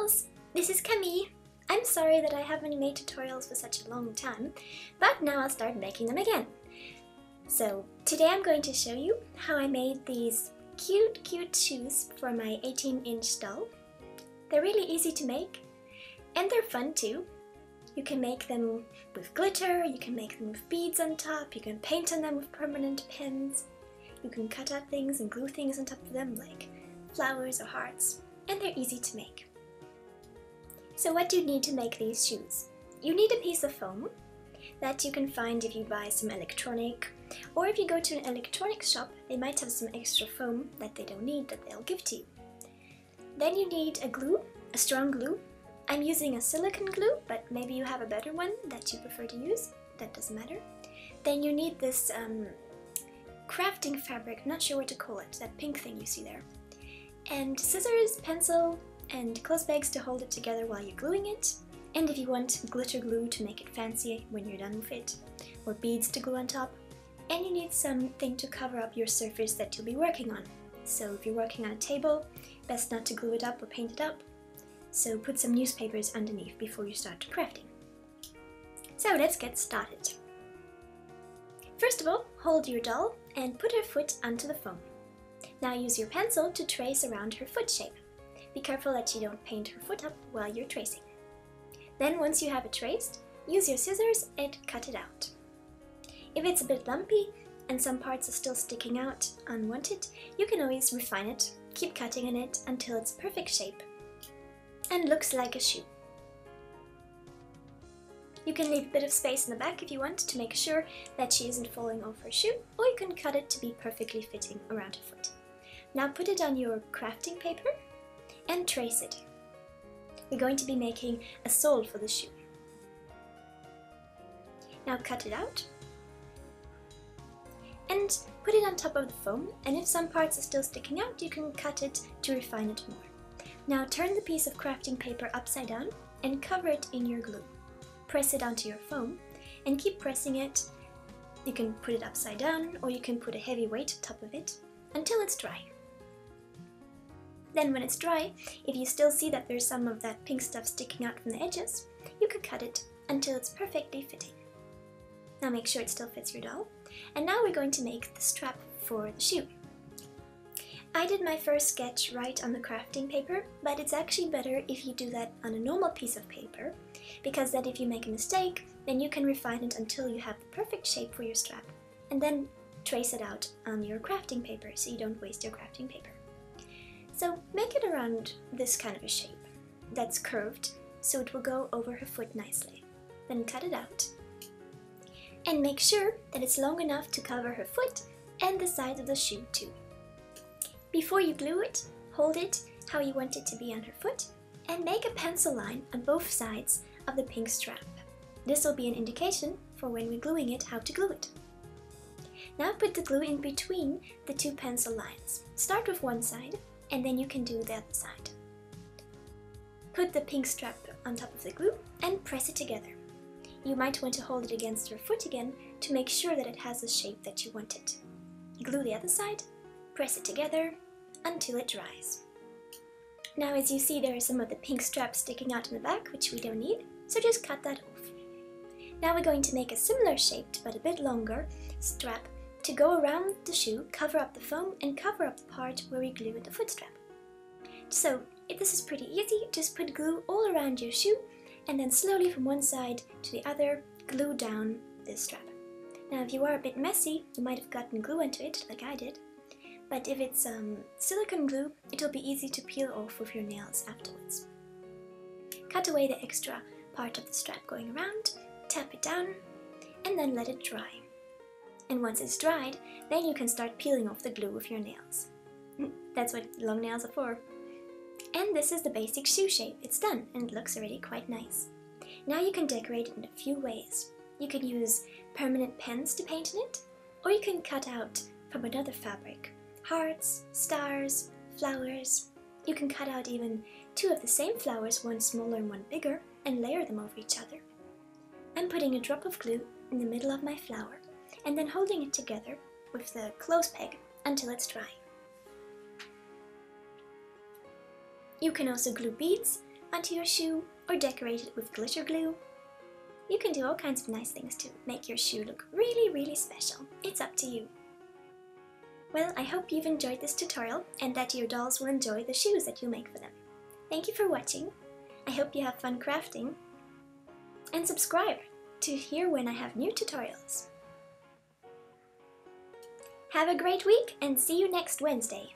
girls! This is Camille. I'm sorry that I haven't made tutorials for such a long time, but now I'll start making them again. So today I'm going to show you how I made these cute shoes for my 18-inch doll. They're really easy to make and they're fun too. You can make them with glitter, you can make them with beads on top, you can paint on them with permanent pens, you can cut out things and glue things on top of them like flowers or hearts, and they're easy to make. So what do you need to make these shoes? You need a piece of foam that you can find if you buy some electronic, or if you go to an electronics shop, they might have some extra foam that they don't need that they'll give to you. Then you need a glue, a strong glue. I'm using a silicone glue, but maybe you have a better one that you prefer to use. That doesn't matter. Then you need this crafting fabric, not sure what to call it, that pink thing you see there. And scissors, pencil, and clothes pegs to hold it together while you're gluing it. And if you want glitter glue to make it fancy when you're done with it, or beads to glue on top. And you need something to cover up your surface that you'll be working on. So if you're working on a table, best not to glue it up or paint it up. So put some newspapers underneath before you start crafting. So let's get started. First of all, hold your doll and put her foot onto the foam. Now use your pencil to trace around her foot shape. Be careful that you don't paint her foot up while you're tracing. Then once you have it traced, use your scissors and cut it out. If it's a bit lumpy and some parts are still sticking out unwanted, you can always refine it, keep cutting in it until it's perfect shape and looks like a shoe. You can leave a bit of space in the back if you want to make sure that she isn't falling off her shoe, or you can cut it to be perfectly fitting around her foot. Now put it on your crafting paper and trace it. We're going to be making a sole for the shoe. Now cut it out and put it on top of the foam, and if some parts are still sticking out, you can cut it to refine it more. Now turn the piece of crafting paper upside down and cover it in your glue. Press it onto your foam and keep pressing it. You can put it upside down or you can put a heavy weight on top of it until it's dry. Then when it's dry, if you still see that there's some of that pink stuff sticking out from the edges, you can cut it until it's perfectly fitting. Now make sure it still fits your doll. And now we're going to make the strap for the shoe. I did my first sketch right on the crafting paper, but it's actually better if you do that on a normal piece of paper, because then if you make a mistake, then you can refine it until you have the perfect shape for your strap, and then trace it out on your crafting paper so you don't waste your crafting paper. So make it around this kind of a shape that's curved so it will go over her foot nicely. Then cut it out and make sure that it's long enough to cover her foot and the side of the shoe too. Before you glue it, hold it how you want it to be on her foot and make a pencil line on both sides of the pink strap. This will be an indication for when we're gluing it how to glue it. Now put the glue in between the two pencil lines. Start with one side and then you can do the other side. Put the pink strap on top of the glue and press it together. You might want to hold it against your foot again to make sure that it has the shape that you want it. Glue the other side, press it together until it dries. Now as you see, there are some of the pink straps sticking out in the back, which we don't need, so just cut that off. Now we're going to make a similar shaped but a bit longer strap to go around the shoe, cover up the foam and cover up the part where we glue the foot strap. So if this is pretty easy, just put glue all around your shoe and then slowly from one side to the other glue down this strap. Now if you are a bit messy, you might have gotten glue into it like I did, but if it's silicone glue, it will be easy to peel off with your nails afterwards. Cut away the extra part of the strap going around, tap it down and then let it dry. And once it's dried, then you can start peeling off the glue with your nails. That's what long nails are for. And this is the basic shoe shape. It's done and it looks already quite nice. Now you can decorate it in a few ways. You can use permanent pens to paint in it, or you can cut out from another fabric hearts, stars, flowers. You can cut out even two of the same flowers, one smaller and one bigger, and layer them over each other. I'm putting a drop of glue in the middle of my flower and then holding it together with the clothes peg until it's dry. You can also glue beads onto your shoe or decorate it with glitter glue. You can do all kinds of nice things to make your shoe look really, really special. It's up to you. Well, I hope you've enjoyed this tutorial and that your dolls will enjoy the shoes that you make for them. Thank you for watching. I hope you have fun crafting. And subscribe to hear when I have new tutorials. Have a great week and see you next Wednesday.